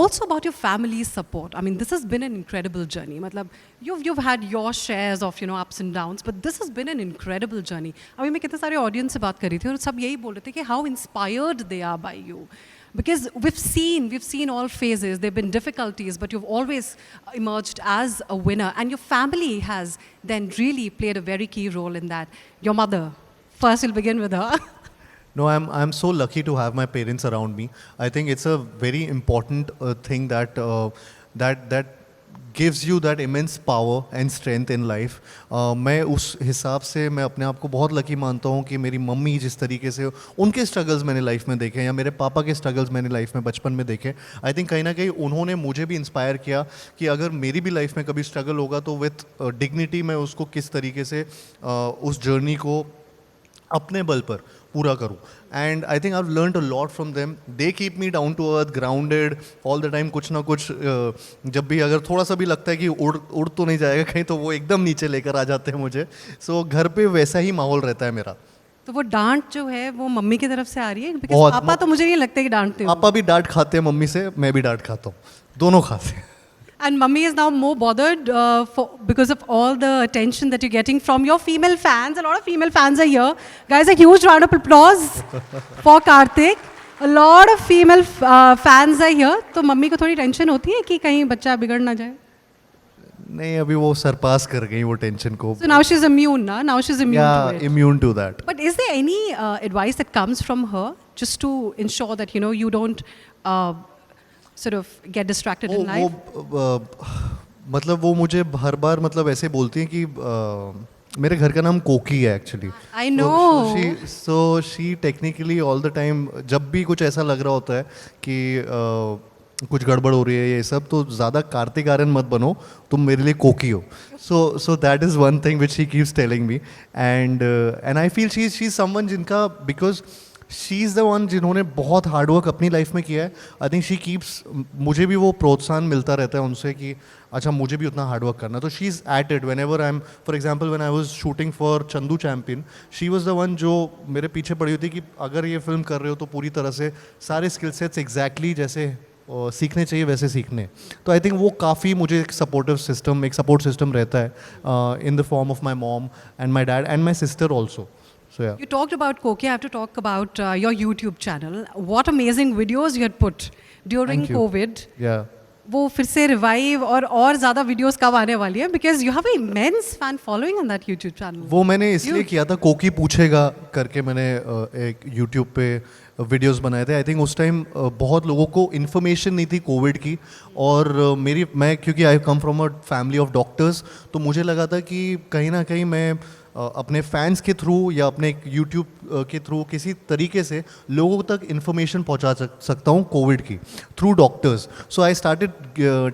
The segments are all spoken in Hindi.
also about your family's support. I mean, this has been an incredible journey. Matlab, you've had your shares of ups and downs, but this has been an incredible journey. अभी मैं कितने सारे audience से बात कर रही थी और सब यही बोल रहे थे कि how inspired they are by you. Because we've seen all phases. There've been difficulties, but you've always emerged as a winner, and your family has then really played a very key role in that. Your mother, first we'll begin with her. No, I'm so lucky to have my parents around me. I think it's a very important thing that gives you that immense power and strength in life. मैं उस हिसाब से मैं अपने आप को बहुत लकी मानता हूँ कि मेरी मम्मी जिस तरीके से उनके स्ट्रगल्स मैंने लाइफ में देखे या मेरे पापा के स्ट्रगल्स मैंने लाइफ में बचपन में देखे. आई थिंक कहीं ना कहीं उन्होंने मुझे भी इंस्पायर किया कि अगर मेरी भी लाइफ में कभी स्ट्रगल होगा तो विथ डिग्निटी मैं उसको किस तरीके से उस जर्नी को अपने बल पर पूरा करूँ. And I think I have learned a lot from them. They keep me down to earth, grounded all the time. कुछ ना कुछ जब भी अगर थोड़ा सा भी लगता है कि उड़ तो नहीं जाएगा कहीं, तो वो एकदम नीचे लेकर आ जाते हैं मुझे. सो घर पे वैसा ही माहौल रहता है मेरा. तो वो डांट जो है वो मम्मी की तरफ से आ रही है? Because बहुत. पापा तो मुझे नहीं लगता कि डांटते हो. पापा भी डांट खाते हैं मम्मी से, मैं भी डांट खाता हूँ, दोनों खाते हैं. And mummy is now more bothered because of all the attention that you're getting from your female fans. A lot of female fans are here. Guys, a huge round of applause for Karthik. A lot of female fans are here. तो मम्मी को थोड़ी टेंशन होती है कि कहीं बच्चा बिगड़ ना जाए? नहीं, अभी वो सरपास कर गई वो टेंशन को. So now she's immune, na? Now she's immune to it. Immune to that. But is there any advice that comes from her just to ensure that you don't sort of get distracted in life? मतलब वो मुझे हर बार मतलब ऐसे बोलती हैं कि मेरे घर का नाम कोकी है actually. I know. So she technically all the time जब भी कुछ ऐसा लग रहा होता है कि कुछ गड़बड़ हो रही है ये सब, तो ज़्यादा कार्तिक आर्यन मत बनो, तुम मेरे लिए कोकी हो. So that is one thing which she keeps telling me. And I feel she's someone जिनका, because she is the one जिन्होंने बहुत हार्डवर्क अपनी लाइफ में किया है. आई थिंक शी कीप्स, मुझे भी वो प्रोत्साहन मिलता रहता है उनसे कि अच्छा मुझे भी उतना हार्डवर्क करना. तो she is at it when ever I am. For example when I was shooting for Chandu champion, she was the one जो मेरे पीछे पड़ी होती कि अगर ये फिल्म कर रहे हो तो पूरी तरह से सारे स्किल सेट्स एग्जैक्टली जैसे सीखने चाहिए वैसे सीखने. तो आई थिंक वो काफ़ी मुझे एक सपोर्ट सिस्टम रहता है in the form of my mom and my dad and my sister also. So yeah. You talked about Koki. I have to talk about your YouTube channel. What amazing videos you had put during Thank you. COVID. Yeah. वो फिर से रिवाइव और ज़्यादा वीडियोस कब आने वाली है? Because you have an immense fan following on that YouTube channel. वो मैंने इसलिए किया था, कोकी पूछेगा करके मैंने एक YouTube पे वीडियोस बनाए थे. आई थिंक उस टाइम बहुत लोगों को इन्फॉर्मेशन नहीं थी कोविड की, और मैं क्योंकि I come from a family of doctors, तो मुझे लगा था कि कहीं ना कहीं मैं अपने फैंस के थ्रू या अपने यूट्यूब के थ्रू किसी तरीके से लोगों तक इन्फॉर्मेशन पहुंचा सकता हूं कोविड की through doctors. So I started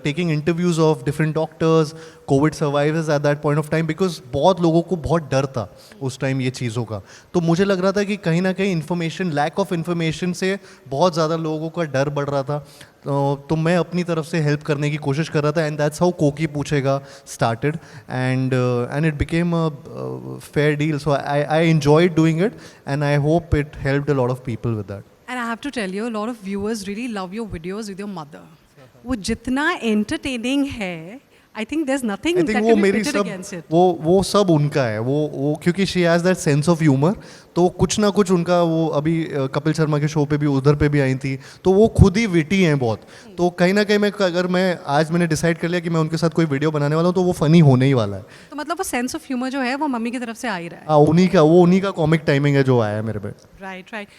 taking interviews of different doctors, Covid survivors at that point of time, because बहुत लोगों को बहुत डर था उस टाइम ये चीज़ों का. तो मुझे लग रहा था कि कहीं ना कहीं इन्फॉर्मेशन, लैक ऑफ इन्फॉर्मेशन से बहुत ज़्यादा लोगों का डर बढ़ रहा था. तो मैं अपनी तरफ से हेल्प करने की कोशिश कर रहा था. एंड दैट्स हाउ कोकी पूछेगा started, and it became a fair deal. So I enjoyed doing it, and I hope it helped a lot of people with that. And I have to tell you, a lot of viewers really love your videos with your mother. वो जितना entertaining है, I think there's nothing that can be pitted against it. वो सब उनका है. वो क्योंकि she has that sense of humor, तो कुछ ना कुछ उनका, वो अभी कपिल शर्मा के शो पे भी उधर पे भी आई थी, तो वो खुद ही विटी हैं बहुत. तो कहीं ना कहीं अगर मैंने डिसाइड कर लिया कि मैं उनके साथ कोई वीडियो बनाने वाला हूँ, तो वो फनी होने ही वाला है. तो मतलब वो सेंस ऑफ ह्यूमर जो है वो मम्मी की तरफ से आ ही रहा है. उन्हीं का कॉमिक टाइमिंग है जो आया है मेरे पे. राइट.